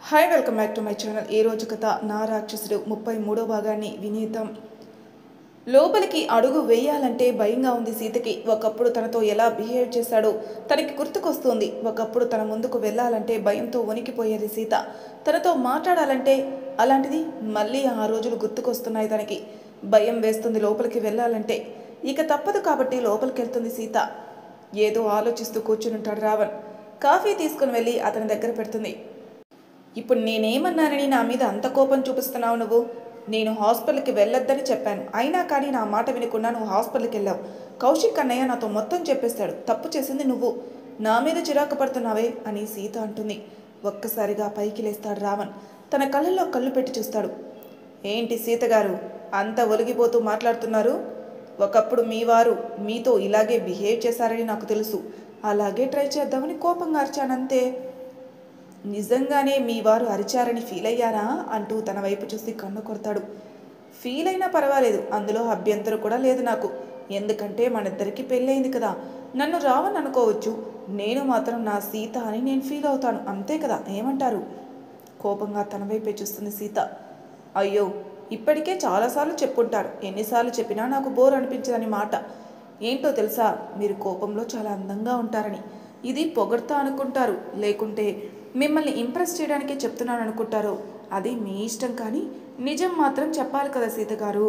Hi welcome back to my channel. ఈ రోజు కథ నా రాక్షసుడు 33వ భాగాన్ని వినేద్దాం. లోపలికి అడుగు వేయాలంటే భయంగా ఉంది సీతకి. ఒకప్పుడు తనతో ఎలా బిహేవ్ చేశాడో తనకి గుర్తుకొస్తుంది. ఒకప్పుడు తన ముందుకు వెళ్ళాలంటే భయంతో వణికిపోయేది సీత. తనతో మాట్లాడాలంటే అలాంటిది మళ్ళీ ఆ రోజులు గుర్తుకొస్తున్నాయి తనకి. భయం వేస్తుంది లోపలికి వెళ్ళాలంటే. ఇక తప్పదు కాబట్టి లోపలికి వెళ్తుంది సీత. ఏదో ఆలోచిస్తూ కూర్చునుంటాడు రావణ్. కాఫీ తీసుకుని వెళ్ళి అతని దగ్గర పెడుతుంది. ఇప్పుడు నేనేమన్నానని నా మీద అంత కోపం చూపిస్తున్నావు నువ్వు? నేను హాస్పిటల్కి వెళ్ళొద్దని చెప్పాను, అయినా కానీ నా మాట వినకుండా నువ్వు హాస్పిటల్కి వెళ్ళావు. కౌశిక్ అన్నయ్య నాతో మొత్తం చెప్పేస్తాడు. తప్పు చేసింది నువ్వు, నా మీద చిరాకు పడుతున్నావే అని సీత అంటుంది. ఒక్కసారిగా పైకి లేస్తాడు రావణ్. తన కళ్ళల్లో కళ్ళు పెట్టి చూస్తాడు. ఏంటి సీత గారు అంత ఒలిగిపోతూ మాట్లాడుతున్నారు? ఒకప్పుడు మీ వారు మీతో ఇలాగే బిహేవ్ చేశారని నాకు తెలుసు. అలాగే ట్రై చేద్దామని కోపంగా అరిచానంతే. నిజంగానే మీ వారు అరిచారని ఫీల్ అయ్యారా అంటూ తన వైపు చూసి కన్ను కొడతాడు. ఫీల్ అయినా పర్వాలేదు, అందులో అభ్యంతరం కూడా లేదు నాకు. ఎందుకంటే మనిద్దరికి పెళ్ళయింది కదా. నన్ను రావణ్ అనుకోవచ్చు, నేను మాత్రం నా సీత అని నేను ఫీల్ అవుతాను, అంతే కదా, ఏమంటారు? కోపంగా తన వైపే చూస్తుంది సీత. అయ్యో, ఇప్పటికే చాలాసార్లు చెప్పుంటారు. ఎన్నిసార్లు చెప్పినా నాకు బోర్ అనిపించదని మాట. ఏంటో తెలుసా, మీరు కోపంలో చాలా అందంగా ఉంటారని. ఇది పొగడ్తా అనుకుంటారు, లేకుంటే మిమ్మల్ని ఇంప్రెస్ చేయడానికే చెప్తున్నాను అనుకుంటారు. అది మీ ఇష్టం, కానీ నిజం మాత్రం చెప్పాలి కదా సీత గారు.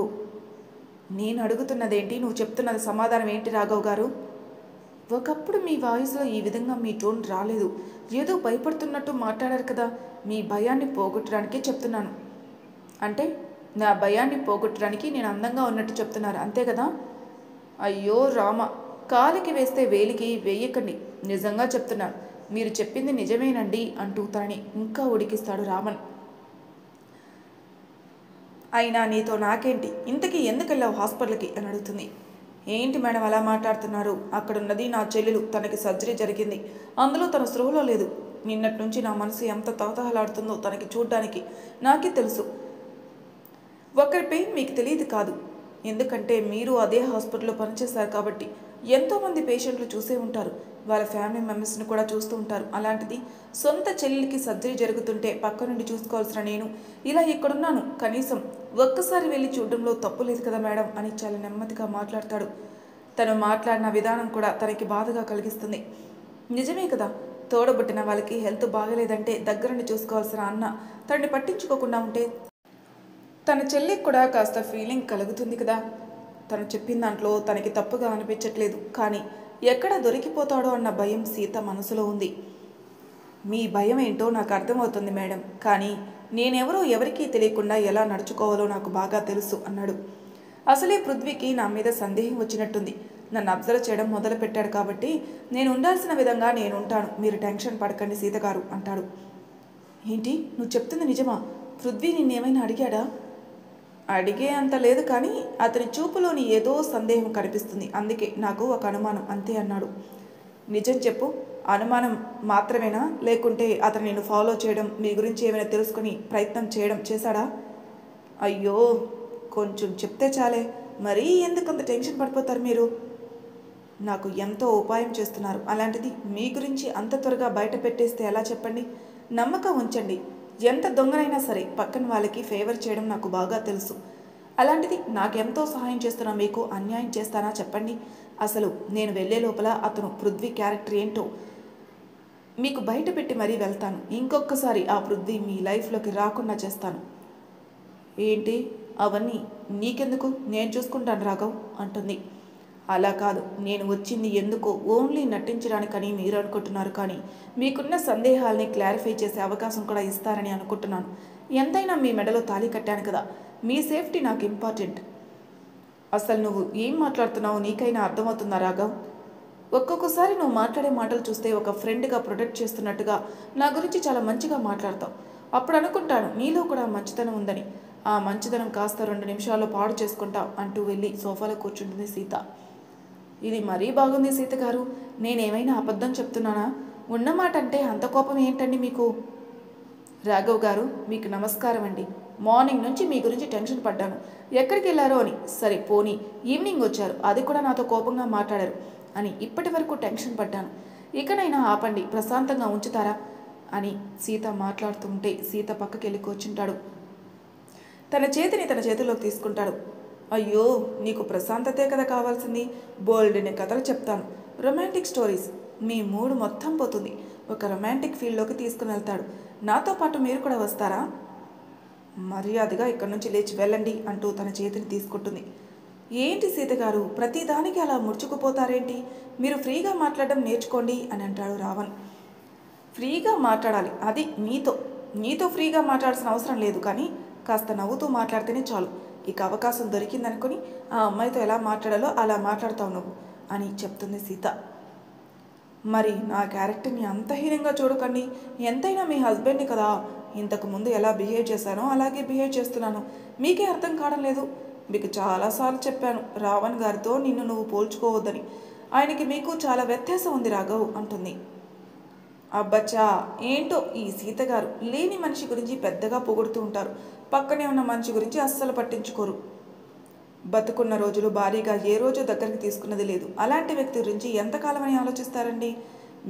నేను అడుగుతున్నదేంటి, నువ్వు చెప్తున్నది సమాధానం ఏంటి రాఘవ్ గారు? ఒకప్పుడు మీ వాయిస్లో ఈ విధంగా మీ టోన్ రాలేదు. ఏదో భయపడుతున్నట్టు మాట్లాడారు కదా. మీ భయాన్ని పోగొట్టడానికే చెప్తున్నాను. అంటే నా భయాన్ని పోగొట్టడానికి నేను అందంగా ఉన్నట్టు చెప్తున్నారు, అంతే కదా? అయ్యో రామ, కాలికి వేస్తే వేలికి వేయకండి. నిజంగా చెప్తున్నాను, మీరు చెప్పింది నిజమేనండి అంటూ తనని ఇంకా ఉడికిస్తాడు రావణ్. అయినా నీతో నాకేంటి? ఇంతకీ ఎందుకు వెళ్ళావు హాస్పిటల్కి అని అడుగుతుంది. ఏంటి మేడం అలా మాట్లాడుతున్నారు? అక్కడున్నది నా చెల్లెలు, తనకి సర్జరీ జరిగింది. అందులో తన స్పృహలో లేదు. నిన్నటి నుంచి నా మనసు ఎంత తహతహలాడుతుందో తనకి చూడ్డానికి నాకే తెలుసు. ఒకరి పెయిన్ మీకు తెలియదు కాదు, ఎందుకంటే మీరు అదే హాస్పిటల్లో పనిచేస్తారు కాబట్టి. ఎంతోమంది పేషెంట్లు చూసే ఉంటారు, వాళ్ళ ఫ్యామిలీ మెంబర్స్ని కూడా చూస్తూ ఉంటారు. అలాంటిది సొంత చెల్లెలికి సర్జరీ జరుగుతుంటే పక్క నుండి చూసుకోవాల్సిన నేను ఇలా ఇక్కడున్నాను. కనీసం ఒక్కసారి వెళ్ళి చూడడంలో తప్పు లేదు కదా మేడం అని చాలా నెమ్మదిగా మాట్లాడతాడు. తను మాట్లాడిన విధానం కూడా తనకి బాధగా కలిగిస్తుంది. నిజమే కదా, తోడబుట్టిన వాళ్ళకి హెల్త్ బాగలేదంటే దగ్గరుండి చూసుకోవాల్సిన అన్న తనని పట్టించుకోకుండా ఉంటే తన చెల్లికి కూడా కాస్త ఫీలింగ్ కలుగుతుంది కదా. తను చెప్పిన దాంట్లో తనకి తప్పుగా అనిపించట్లేదు, కానీ ఎక్కడ దొరికిపోతాడో అన్న భయం సీత మనసులో ఉంది. మీ భయం ఏంటో నాకు అర్థమవుతుంది మేడం, కానీ నేనెవరో ఎవరికీ తెలియకుండా ఎలా నడుచుకోవాలో నాకు బాగా తెలుసు అన్నాడు. అసలే పృథ్వీకి నా మీద సందేహం వచ్చినట్టుంది. నన్ను అబ్జర్వ్ చేయడం మొదలుపెట్టాడు కాబట్టి నేను ఉండాల్సిన విధంగా నేను ఉంటాను. మీరు టెన్షన్ పడకండి సీత గారు అంటాడు. ఏంటి నువ్వు చెప్తుంది నిజమా? పృథ్వీ నిన్నేమైనా అడిగాడా? అడిగే అంత లేదు, కానీ అతని చూపులోని ఏదో సందేహం కనిపిస్తుంది. అందుకే నాకు ఒక అనుమానం, అంతే అన్నాడు. నిజం చెప్పు, అనుమానం మాత్రమేనా, లేకుంటే అతను నిన్ను ఫాలో చేయడం, మీ గురించి ఏమైనా తెలుసుకుని ప్రయత్నం చేశాడా? అయ్యో, కొంచెం చెప్తే చాలే, మరీ ఎందుకంత టెన్షన్ పడిపోతారు మీరు? నాకు ఎంతో ఉపాయం చేస్తున్నారు, అలాంటిది మీ గురించి అంత త్వరగా బయట పెట్టేస్తే ఎలా చెప్పండి? నమ్మకం ఉంచండి. ఎంత దొంగనైనా సరే పక్కన వాళ్ళకి ఫేవర్ చేయడం నాకు బాగా తెలుసు. అలాంటిది నాకెంతో సహాయం చేస్తున్నా మీకు అన్యాయం చేస్తానా చెప్పండి? అసలు నేను వెళ్ళే లోపల అతను పృథ్వీ క్యారెక్టర్ ఏంటో మీకు బయట పెట్టి మరీ వెళ్తాను. ఇంకొకసారి ఆ పృథ్వీ మీ లైఫ్లోకి రాకుండా చేస్తాను. ఏంటి అవన్నీ నీకెందుకు, నేను చూసుకుంటాను రాఘవ్ అంటుంది. అలా కాదు, నేను వచ్చింది ఎందుకో ఓన్లీ నటించడానికని మీరు అనుకుంటున్నారు, కానీ మీకున్న సందేహాల్ని క్లారిఫై చేసే అవకాశం కూడా ఇస్తారని అనుకుంటున్నాను. ఎంతైనా మీ మెడలో తాళి కట్టాను కదా, మీ సేఫ్టీ నాకు ఇంపార్టెంట్. అసలు నువ్వు ఏం మాట్లాడుతున్నావు నీకైనా అర్థమవుతుందా రాఘవ్? ఒక్కొక్కసారి నువ్వు మాట్లాడే మాటలు చూస్తే ఒక ఫ్రెండ్గా ప్రొటెక్ట్ చేస్తున్నట్టుగా నా గురించి చాలా మంచిగా మాట్లాడతావు. అప్పుడు అనుకుంటాను నీలో కూడా మంచితనం ఉందని. ఆ మంచితనం కాస్త 2 నిమిషాల్లో పాడు చేసుకుంటావు అంటూ వెళ్ళి సోఫాలో కూర్చుంటుంది సీత. ఇది మరీ బాగుంది సీత గారు, నేనేమైనా అబద్ధం చెప్తున్నానా? ఉన్నమాట అంటే అంత కోపం ఏంటండి మీకు? రాఘవ్ గారు మీకు నమస్కారం అండి. మార్నింగ్ నుంచి మీ గురించి టెన్షన్ పడ్డాను, ఎక్కడికి వెళ్ళారో అని. సరే పోనీ ఈవినింగ్ వచ్చారు, అది కూడా నాతో కోపంగా మాట్లాడారు అని ఇప్పటి వరకు టెన్షన్ పడ్డాను. ఇకనైనా ఆపండి, ప్రశాంతంగా ఉంచుతారా అని సీత మాట్లాడుతుంటే సీత పక్కకి వెళ్ళి కూర్చుంటాడు. తన చేతిని తన చేతిలోకి తీసుకుంటాడు. అయ్యో, నీకు ప్రశాంతతే కదా కావాల్సింది. బోల్డెని కథలు చెప్తాను, రొమాంటిక్ స్టోరీస్. మీ మూడు మొత్తం పోతుంది. ఒక రొమాంటిక్ ఫీల్డ్లోకి తీసుకుని వెళ్తాడు. నాతో పాటు మీరు కూడా వస్తారా? మర్యాదగా ఇక్కడి నుంచి లేచి వెళ్ళండి అంటూ తన చేతిని తీసుకుంటుంది. ఏంటి సీత గారు, ప్రతిదానికి అలా ముడుచుకుపోతారేంటి? మీరు ఫ్రీగా మాట్లాడడం నేర్చుకోండి అని అంటాడు రావణ్. ఫ్రీగా మాట్లాడాలి, అది నీతో ఫ్రీగా మాట్లాడాల్సిన అవసరం లేదు, కానీ కాస్త నవ్వుతూ మాట్లాడితేనే చాలు. ఇక అవకాశం దొరికిందనుకుని ఆ అమ్మాయితో ఎలా మాట్లాడాలో అలా మాట్లాడతావు నువ్వు అని చెప్తుంది సీత. మరి నా క్యారెక్టర్ని అంత హీనంగా చూడకండి. ఎంతైనా మీ హస్బెండ్ని కదా. ఇంతకు ముందు ఎలా బిహేవ్ చేశానో అలాగే బిహేవ్ చేస్తున్నాను. మీకే అర్థం కావడం లేదు. మీకు చాలాసార్లు చెప్పాను రావణ్ గారితో నిన్ను నువ్వు పోల్చుకోవద్దని. ఆయనకి మీకు చాలా వ్యత్యాసం ఉంది రాఘవ్ అంటుంది. అబ్బచ్చా, ఏంటో ఈ సీత గారు లేని మనిషి గురించి పెద్దగా పొగుడుతూ ఉంటారు. పక్కనే ఉన్న మనిషి గురించి అస్సలు పట్టించుకోరు. బతుకున్న రోజులు భారీగా ఏ రోజు దగ్గరికి తీసుకున్నది లేదు. అలాంటి వ్యక్తి గురించి ఎంతకాలం అని ఆలోచిస్తారండి?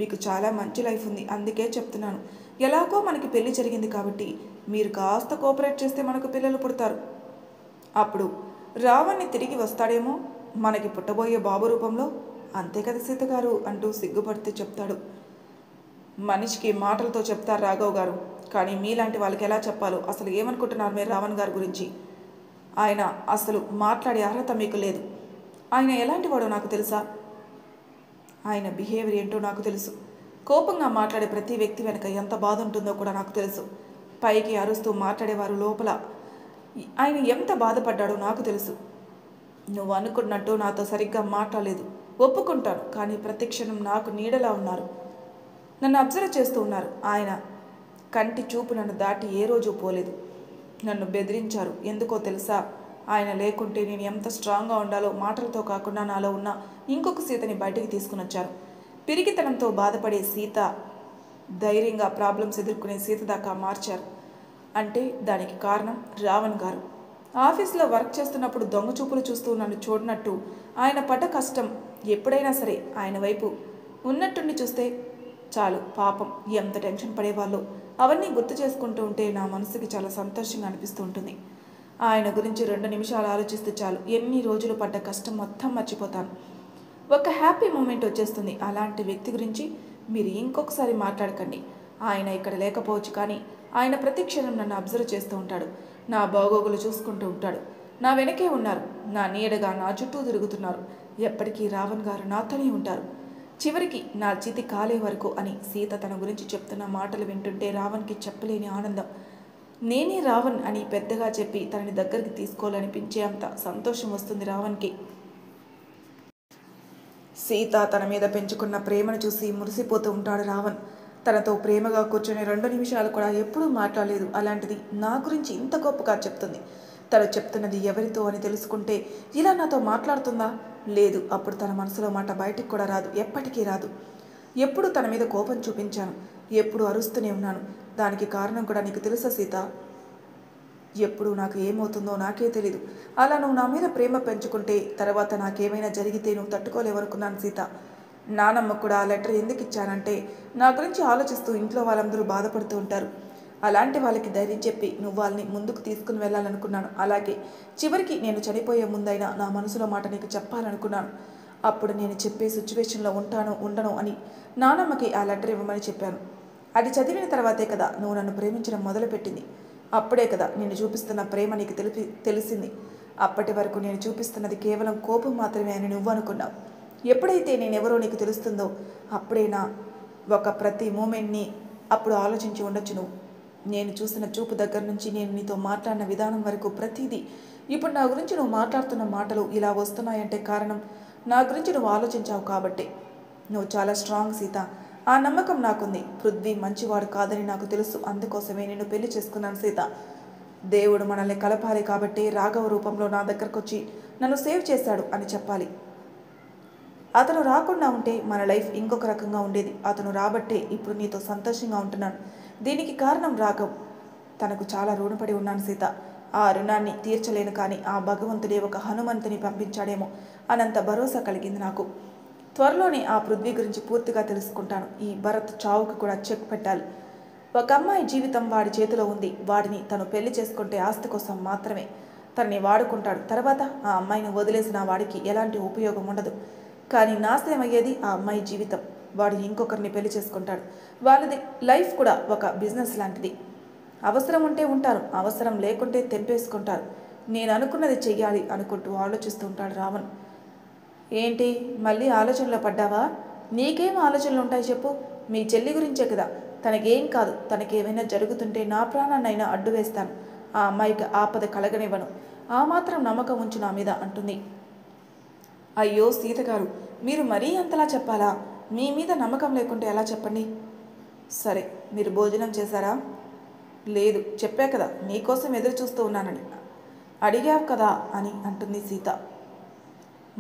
మీకు చాలా మంచి లైఫ్ ఉంది, అందుకే చెప్తున్నాను. ఎలాగో మనకి పెళ్లి జరిగింది కాబట్టి మీరు కాస్త కోఆపరేట్ చేస్తే మనకు పిల్లలు పుడతారు. అప్పుడు రావణ్ణి తిరిగి వస్తాడేమో మనకి పుట్టబోయే బాబు రూపంలో. అంతే కదా సీత గారు అంటూ సిగ్గుపడితే చెప్తాడు. మనిషికి మాటలతో చెప్తారు రాఘవ్ గారు, కానీ మీలాంటి వాళ్ళకి ఎలా చెప్పాలో అసలు ఏమనుకుంటున్నారు మీరు రావణ్ గారి గురించి? ఆయన అసలు మాట్లాడే అర్హత మీకు లేదు. ఆయన ఎలాంటి వాడో నాకు తెలుసా? ఆయన బిహేవియర్ ఏంటో నాకు తెలుసు. కోపంగా మాట్లాడే ప్రతి వ్యక్తి వెనక ఎంత బాధ ఉంటుందో కూడా నాకు తెలుసు. పైకి అరుస్తూ మాట్లాడేవారు లోపల ఆయన ఎంత బాధపడ్డాడో నాకు తెలుసు. నువ్వు అనుకున్నట్టు నాతో సరిగ్గా మాట్లాడలేదు, ఒప్పుకుంటాను, కానీ ప్రతి క్షణం నాకు నీడలా ఉన్నారు. నన్ను అబ్జర్వ్ చేస్తూ ఉన్నారు. ఆయన కంటి చూపు నన్ను దాటి ఏ రోజు పోలేదు. నన్ను బెదిరించారు. ఎందుకో తెలుసా? ఆయన లేకుంటే నేను ఎంత స్ట్రాంగ్గా ఉండాలో మాటలతో కాకుండా నాలో ఉన్న ఇంకొక సీతని బయటికి తీసుకుని వచ్చారు. పిరికితనంతో బాధపడే సీత ధైర్యంగా ప్రాబ్లమ్స్ ఎదుర్కొనే సీత దాకా మార్చారు. అంటే దానికి కారణం రావణ్ గారు. ఆఫీస్లో వర్క్ చేస్తున్నప్పుడు దొంగ చూపులు చూస్తూ నన్ను చూడనట్టు ఆయన పడ్డ కష్టం ఎప్పుడైనా సరే ఆయన వైపు ఉన్నట్టుండి చూస్తే చాలు, పాపం ఎంత టెన్షన్ పడేవాళ్ళు. అవన్నీ గుర్తు చేసుకుంటూ ఉంటే నా మనసుకి చాలా సంతోషంగా అనిపిస్తూ ఉంటుంది. ఆయన గురించి 2 నిమిషాలు ఆలోచిస్తే చాలు, ఎన్ని రోజులు పడ్డ కష్టం మొత్తం మర్చిపోతాను. ఒక హ్యాపీ మూమెంట్ వచ్చేస్తుంది. అలాంటి వ్యక్తి గురించి మీరు ఇంకొకసారి మాట్లాడకండి. ఆయన ఇక్కడ లేకపోవచ్చు, కానీ ఆయన ప్రతి క్షణం నన్ను అబ్జర్వ్ చేస్తూ ఉంటాడు. నా బాగోగులు చూసుకుంటూ ఉంటాడు. నా వెనకే ఉన్నారు. నా నీడగా నా చుట్టూ తిరుగుతున్నారు. ఎప్పటికీ రావణ్ గారు నాతోనే ఉంటారు, చివరికి నా చితి కాలే వరకు అని సీత తన గురించి చెప్తున్న మాటలు వింటుంటే రావణ్కి చెప్పలేని ఆనందం. నేనే రావణ్ అని పెద్దగా చెప్పి తనని దగ్గరికి తీసుకోవాలనిపించే అంత సంతోషం వస్తుంది రావణ్కి. సీత తన మీద పెంచుకున్న ప్రేమను చూసి మురిసిపోతూ ఉంటాడు రావణ్. తనతో ప్రేమగా కూర్చొని 2 నిమిషాలు కూడా ఎప్పుడూ మాట్లాడలేదు. అలాంటిది నా గురించి ఇంత గొప్పగా చెప్తుంది. తను చెప్తున్నది ఎవరితో అని తెలుసుకుంటే ఇలా నాతో మాట్లాడుతుందా? లేదు. అప్పుడు తన మనసులో మాట బయటికి కూడా రాదు, ఎప్పటికీ రాదు. ఎప్పుడు తన మీద కోపం చూపించాను, ఎప్పుడు అరుస్తూనే ఉన్నాను. దానికి కారణం కూడా నీకు తెలుసా సీత? ఎప్పుడు నాకు ఏమవుతుందో నాకే తెలీదు. అలా నువ్వు నా మీద ప్రేమ పెంచుకుంటే తర్వాత నాకేమైనా జరిగితే నువ్వు తట్టుకోలేవనుకున్నాను సీత. నానమ్మ కూడా ఆ లెటర్ ఎందుకు ఇచ్చానంటే నా గురించి ఆలోచిస్తూ ఇంట్లో వాళ్ళందరూ బాధపడుతూ ఉంటారు. అలాంటి వాళ్ళకి ధైర్యం చెప్పి నువ్వు వాళ్ళని ముందుకు తీసుకుని వెళ్ళాలనుకున్నాను. అలాగే చివరికి నేను చనిపోయే ముందైనా నా మనసులో మాట నీకు చెప్పాలనుకున్నాను. అప్పుడు నేను చెప్పే సిచ్యువేషన్లో ఉండను అని నానమ్మకి ఆ లెటర్ ఇవ్వమని చెప్పాను. అది చదివిన తర్వాతే కదా నువ్వు నన్ను ప్రేమించడం మొదలుపెట్టింది. అప్పుడే కదా నేను చూపిస్తున్న ప్రేమ నీకు తెలిసింది. అప్పటి వరకు నేను చూపిస్తున్నది కేవలం కోపం మాత్రమే అని నువ్వు అనుకున్నావు. ఎప్పుడైతే నేనెవరో నీకు తెలుస్తుందో అప్పుడే నా ఒక ప్రతి మూమెంట్ని అప్పుడు ఆలోచించి ఉండొచ్చు నువ్వు. నేను చూసిన చూపు దగ్గర నుంచి నేను నీతో మాట్లాడిన విధానం వరకు ప్రతిదీ. ఇప్పుడు నా గురించి నువ్వు మాట్లాడుతున్న మాటలు ఇలా వస్తున్నాయంటే కారణం నా గురించి నువ్వు ఆలోచించావు కాబట్టి. నువ్వు చాలా స్ట్రాంగ్ సీత. ఆ నమ్మకం నాకుంది. పృథ్వీ మంచివాడు కాదని నాకు తెలుసు. అందుకోసమే నేను పెళ్లి చేసుకున్నాను సీత. దేవుడు మనల్ని కలపాలి కాబట్టి రాఘవ రూపంలో నా దగ్గరకు వచ్చి నన్ను సేవ్ చేశాడు అని చెప్పాలి. అతను రాకుండా ఉంటే మన లైఫ్ ఇంకొక రకంగా ఉండేది. అతను రాబట్టే ఇప్పుడు నీతో సంతోషంగా ఉంటున్నాను. దీనికి కారణం రాఘవ్. తనకు చాలా రుణపడి ఉన్నాను సీత. ఆ రుణాన్ని తీర్చలేను, కానీ ఆ భగవంతుడే ఒక హనుమంతుని పంపించాడేమో అనంత భరోసా కలిగింది నాకు. త్వరలోనే ఆ పృథ్వీ గురించి పూర్తిగా తెలుసుకుంటాను. ఈ భరత్ చావుకు కూడా చెక్ పెట్టాలి. ఒక అమ్మాయి జీవితం వాడి చేతిలో ఉంది. వాడిని తను పెళ్లి చేసుకుంటే ఆస్తి కోసం మాత్రమే తనని వాడుకుంటాడు. తర్వాత ఆ అమ్మాయిని వదిలేసిన వాడికి ఎలాంటి ఉపయోగం ఉండదు. కానీ నాశనం అయ్యేది ఆ అమ్మాయి జీవితం. వాడు ఇంకొకరిని పెళ్లి చేసుకుంటాడు. వాళ్ళది లైఫ్ కూడా ఒక బిజినెస్ లాంటిది. అవసరం ఉంటే ఉంటారు, అవసరం లేకుంటే తెంపేసుకుంటారు. నేను అనుకున్నది చెయ్యాలి అనుకుంటూ ఆలోచిస్తూ ఉంటాడు రావణ్. ఏంటి మళ్ళీ ఆలోచనలో పడ్డావా? నీకేం ఆలోచనలు ఉంటాయి చెప్పు? మీ చెల్లి గురించే కదా. తనకేం కాదు, తనకేమైనా జరుగుతుంటే నా ప్రాణాన్నైనా అడ్డు వేస్తాను. ఆ అమ్మాయికి ఆపద కలగనివ్వను. ఆ మాత్రం నమ్మకం ఉంచు నా మీద అంటుంది. అయ్యో సీత గారు, మీరు మరీ అంతలా చెప్పాలా? మీ మీద నమ్మకం లేకుంటే ఎలా చెప్పండి? సరే, మీరు భోజనం చేశారా? లేదు, చెప్పా కదా నీకోసం ఎదురు చూస్తూ ఉన్నానని. అడిగావు కదా అని అంటుంది సీత.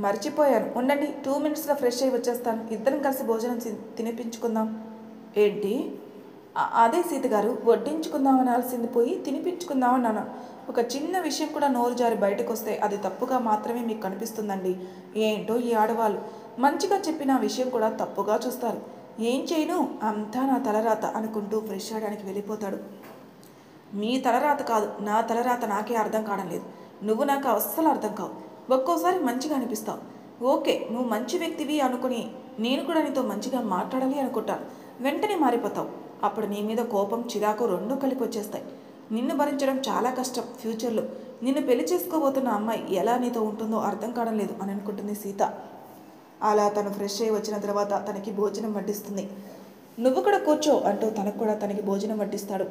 మర్చిపోయాను, ఉండండి, 2 మినిట్స్లో ఫ్రెష్ అయ్యి వచ్చేస్తాను. ఇద్దరం కలిసి భోజనం తినిపించుకుందాం. ఏంటి? అదే సీత గారు, వడ్డించుకుందాం అనాల్సింది పోయి తినిపించుకుందాం అన్నాను. ఒక చిన్న విషయం కూడా నోరు జారి బయటకు వస్తే అది తప్పుగా మాత్రమే మీకు కనిపిస్తుందండి. ఏంటో ఈ ఆడవాళ్ళు మంచిగా చెప్పిన విషయం కూడా తప్పుగా చూస్తారు. ఏం చేయను, అంతా నా తలరాత అనుకుంటూ ఫ్రెష్ అవ్వడానికి వెళ్ళిపోతాడు. మీ తలరాత కాదు, నా తలరాత నాకే అర్థం కావడం లేదు. నువ్వు నాకు అస్సలు అర్థం కావు. ఒక్కోసారి మంచిగా అనిపిస్తావు. ఓకే, నువ్వు మంచి వ్యక్తివి అనుకుని నేను కూడా నీతో మంచిగా మాట్లాడాలి అనుకుంటాను. వెంటనే మారిపోతావు. అప్పుడు నీ మీద కోపం, చిరాకు రెండూ కలిపి వచ్చేస్తాయి. నిన్ను భరించడం చాలా కష్టం. ఫ్యూచర్లో నిన్ను పెళ్లి చేసుకోబోతున్న అమ్మాయి ఎలా నీతో ఉంటుందో అర్థం కావడం లేదు అని అనుకుంటుంది సీత. అలా తను ఫ్రెష్ అయ్యి వచ్చిన తర్వాత తనకి భోజనం వడ్డిస్తుంది. నువ్వు కూడా కూర్చో అంటూ తనకు కూడా తనకి భోజనం వడ్డిస్తాడు.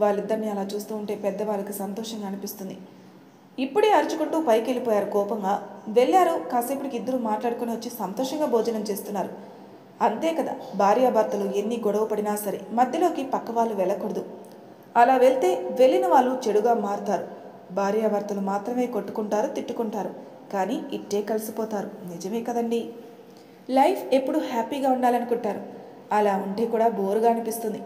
వాళ్ళిద్దరిని అలా చూస్తూ ఉంటే పెద్దవాళ్ళకి సంతోషంగా అనిపిస్తుంది. ఇప్పుడే అరుచుకుంటూ పైకి వెళ్ళిపోయారు కోపంగా. వెళ్ళారు, కాసేపటికి ఇద్దరు మాట్లాడుకుని వచ్చి సంతోషంగా భోజనం చేస్తున్నారు. అంతే కదా, భార్యాభర్తలు ఎన్ని గొడవ పడినా సరే మధ్యలోకి పక్క వాళ్ళు వెళ్ళకూడదు. అలా వెళ్తే వెళ్ళిన వాళ్ళు చెడుగా మారుతారు. భార్యాభర్తలు మాత్రమే కొట్టుకుంటారు, తిట్టుకుంటారు, కానీ ఇట్టే కలిసిపోతారు. నిజమే కదండి. లైఫ్ ఎప్పుడు హ్యాపీగా ఉండాలనుకుంటారు. అలా ఉంటే కూడా బోరుగా అనిపిస్తుంది.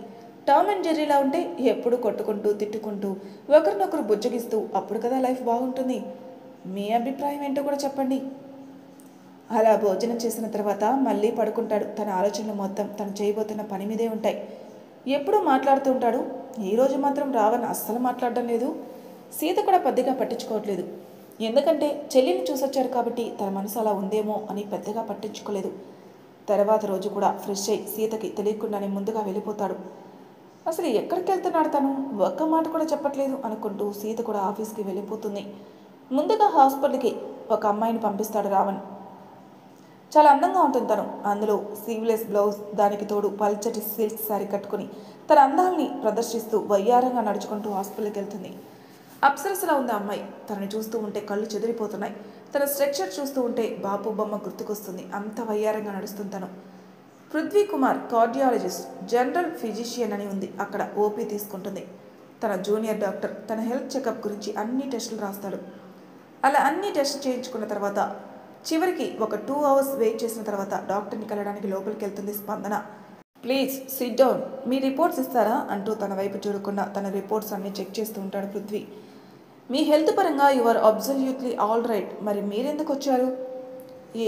టామ్ అండ్ జెర్రీలా ఉంటే ఎప్పుడు కొట్టుకుంటూ తిట్టుకుంటూ ఒకరినొకరు బుజ్జగిస్తూ అప్పుడు కదా లైఫ్ బాగుంటుంది. మీ అభిప్రాయం ఏంటో కూడా చెప్పండి. అలా భోజనం చేసిన తర్వాత మళ్ళీ పడుకుంటాడు. తన ఆలోచనలు మొత్తం తను చేయబోతున్న పని మీదే ఉంటాయి. ఎప్పుడూ మాట్లాడుతూ ఉంటాడు. ఈరోజు మాత్రం రావణ్ అస్సలు మాట్లాడడం లేదు. సీత కూడా పెద్దగా పట్టించుకోవట్లేదు. ఎందుకంటే చెల్లిని చూసొచ్చారు కాబట్టి తన మనసు అలా ఉందేమో అని పెద్దగా పట్టించుకోలేదు. తర్వాత రోజు కూడా ఫ్రెష్ అయ్యి సీతకి తెలియకుండానే ముందుగా వెళ్ళిపోతాడు. అసలు ఎక్కడికి వెళ్తున్నాడు తను? ఒక్క మాట కూడా చెప్పట్లేదు అనుకుంటూ సీత కూడా ఆఫీస్కి వెళ్ళిపోతుంది. ముందుగా హాస్పిటల్కి ఒక అమ్మాయిని పంపిస్తాడు రావణ్. చాలా అందంగా ఉంటుంది తను. అందులో సీవ్లెస్ బ్లౌజ్, దానికి తోడు పల్చటి సిల్క్ శారీ కట్టుకుని తన అందాల్ని ప్రదర్శిస్తూ వయ్యారంగా నడుచుకుంటూ హాస్పిటల్కి వెళ్తుంది. అప్సరసలా ఉంది అమ్మాయి. తనని చూస్తూ ఉంటే కళ్ళు చెదిరిపోతున్నాయి. తన స్ట్రక్చర్ చూస్తూ ఉంటే బాపు బొమ్మ గుర్తుకొస్తుంది. అంత వయ్యారంగా నడుస్తుంది తను. Prithvi Kumar cardiologist, general physician అని ఉంది అక్కడ. ఓపీ తీసుకుంటుంది. తన జూనియర్ డాక్టర్ తన హెల్త్ చెకప్ గురించి అన్ని టెస్టులు రాస్తాడు. అలా అన్ని టెస్ట్ చేయించుకున్న తర్వాత చివరికి ఒక 2 అవర్స్ వెయిట్ చేసిన తర్వాత డాక్టర్ని కలవడానికి లోపలికి వెళ్తుంది స్పందన. Please SIT down, me reports ఇస్తారా అంటూ తన వైపు చూడకుండా తన రిపోర్ట్స్ అన్ని చెక్ చేస్తూ ఉంటాడు పృథ్వీ. మీ హెల్త్ పరంగా you are absolutely all right. మరి మీరెందుకు వచ్చారు?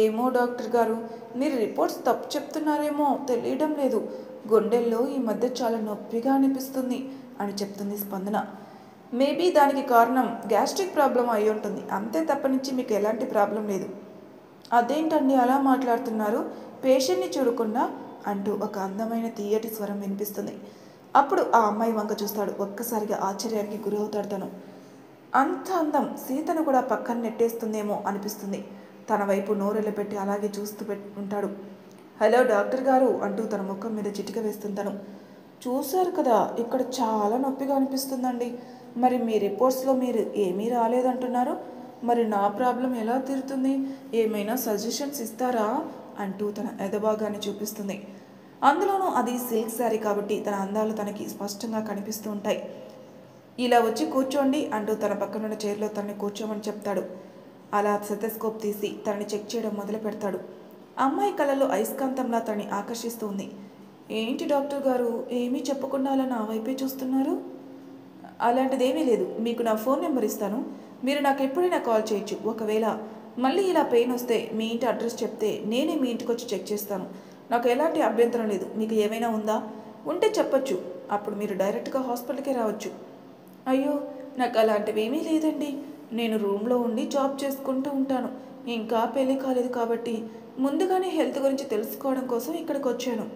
ఏమో డాక్టర్ గారు, మీరు రిపోర్ట్స్ తప్పు చెప్తున్నారేమో తెలియడం లేదు. గుండెల్లో ఈ మధ్య చాలా నొప్పిగా అనిపిస్తుంది అని చెప్తుంది స్పందన. మేబీ దానికి కారణం గ్యాస్ట్రిక్ ప్రాబ్లం అయి ఉంటుంది. అంతే తప్పనించి మీకు ఎలాంటి ప్రాబ్లం లేదు. అదేంటండి అలా మాట్లాడుతున్నారు? పేషెంట్ని చూడకుండా అంటూ ఒక అందమైన తీయటి స్వరం వినిపిస్తుంది. అప్పుడు ఆ అమ్మాయి వంక చూస్తాడు. ఒక్కసారిగా ఆశ్చర్యానికి గురవుతాడు తను. అంత అందం సీతను కూడా పక్కన నెట్టేస్తుందేమో అనిపిస్తుంది. తన వైపు నోరెళ్ళ పెట్టి అలాగే చూస్తూ ఉంటాడు. హలో డాక్టర్ గారు అంటూ తన ముఖం మీద చిటిక వేస్తుంది తను. చూశారు కదా, ఇక్కడ చాలా నొప్పిగా అనిపిస్తుందండి. మరి మీ రిపోర్ట్స్లో మీరు ఏమీ రాలేదంటున్నారు. మరి నా ప్రాబ్లం ఎలా తీరుతుంది? ఏమైనా సజెషన్స్ ఇస్తారా అంటూ తన ఎదభాగాన్ని చూపిస్తుంది. అందులోనూ అది సిల్క్ శారీ కాబట్టి తన అందాలు తనకి స్పష్టంగా కనిపిస్తూ ఉంటాయి. ఇలా వచ్చి కూర్చోండి అంటూ తన పక్కనున్న చైర్లో తనని కూర్చోమని చెప్తాడు. అలా స్టెథోస్కోప్ తీసి తనని చెక్ చేయడం మొదలు పెడతాడు. అమ్మాయి కళ్ళలో అయస్కాంతంలా తనని ఆకర్షిస్తూ ఉంది. ఏంటి డాక్టర్ గారు, ఏమీ చెప్పకుండా అలా నా వైపే చూస్తున్నారు? అలాంటిదేమీ లేదు. మీకు నా ఫోన్ నెంబర్ ఇస్తాను. మీరు నాకు ఎప్పుడైనా కాల్ చేయొచ్చు. ఒకవేళ మళ్ళీ ఇలా పెయిన్ వస్తే మీ ఇంటి అడ్రస్ చెప్తే నేనే మీ ఇంటికి వచ్చి చెక్ చేస్తాను. నాకు ఎలాంటి అభ్యంతరం లేదు. మీకు ఏమైనా ఉందా? ఉంటే చెప్పొచ్చు. అప్పుడు మీరు డైరెక్ట్గా హాస్పిటల్కే రావచ్చు. అయ్యో, నాకు అలాంటివి ఏమీ లేదండి. నేను రూమ్లో ఉండి జాబ్ చేసుకుంటూ ఉంటాను. ఇంకా పెళ్ళి కాలేదు కాబట్టి ముందుగానే హెల్త్ గురించి తెలుసుకోవడం కోసం ఇక్కడికి వచ్చాను.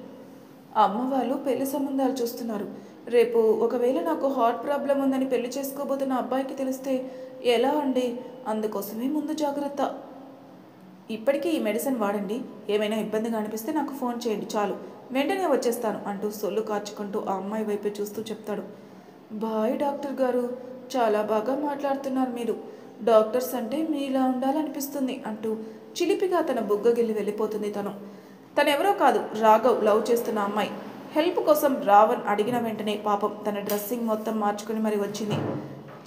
అమ్మ వాళ్ళు పెళ్లి సంబంధాలు చూస్తున్నారు. రేపు ఒకవేళ నాకు హార్ట్ ప్రాబ్లం ఉందని పెళ్లి చేసుకోబోతున్న అబ్బాయికి తెలిస్తే ఎలా అండి? అందుకోసమే ముందు జాగ్రత్త. ఇప్పటికీ ఈ మెడిసిన్ వాడండి. ఏమైనా ఇబ్బందిగా అనిపిస్తే నాకు ఫోన్ చేయండి చాలు. వెంటనే వచ్చేస్తాను అంటూ సొల్లు కార్చుకుంటూ ఆ అమ్మాయి వైపే చూస్తూ చెప్తాడు. బాయ్ డాక్టర్ గారు, చాలా బాగా మాట్లాడుతున్నారు మీరు. డాక్టర్స్ అంటే మీలా ఉండాలనిపిస్తుంది అంటూ చిలిపిగా తన బుగ్గగిల్లి వెళ్ళిపోతుంది తను. తనెవరో కాదు, రాఘవ్ లవ్ చేస్తున్న అమ్మాయి. హెల్ప్ కోసం రావణ్ అడిగిన వెంటనే పాపం తన డ్రెస్సింగ్ మొత్తం మార్చుకుని మరి వచ్చింది.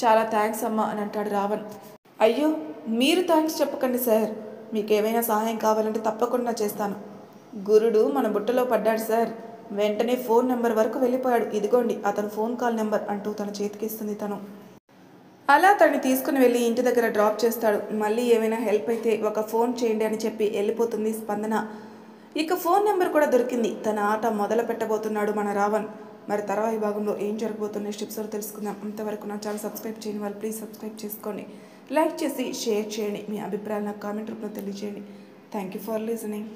చాలా థ్యాంక్స్ అమ్మా అని అంటాడు రావణ్. అయ్యో, మీరు థ్యాంక్స్ చెప్పకండి సార్. మీకేమైనా సహాయం కావాలంటే తప్పకుండా చేస్తాను. గురుడు మన బుట్టలో పడ్డాడు సార్. వెంటనే ఫోన్ నెంబర్ వరకు వెళ్ళిపోయాడు. ఇదిగోండి అతను ఫోన్ కాల్ నెంబర్ అంటూ తన చేతికిస్తుంది తను. అలా తనని తీసుకుని వెళ్ళి ఇంటి దగ్గర డ్రాప్ చేస్తాడు. మళ్ళీ ఏమైనా హెల్ప్ అయితే ఒక ఫోన్ చేయండి అని చెప్పి వెళ్ళిపోతుంది స్పందన. ఇక ఫోన్ నెంబర్ కూడా దొరికింది. తన ఆట మొదలు పెట్టబోతున్నాడు మన రావణ్. మరి తర్వాయి భాగంలో ఏం జరగబోతున్న స్టెప్స్ తెలుసుకుందాం. అంతవరకు నా ఛానల్ సబ్స్క్రైబ్ చేయని వాళ్ళు ప్లీజ్ సబ్స్క్రైబ్ చేసుకోండి. లైక్ చేసి షేర్ చేయండి. మీ అభిప్రాయాలు నాకు కామెంట్ రూపంలో తెలియజేయండి. Thank you for listening.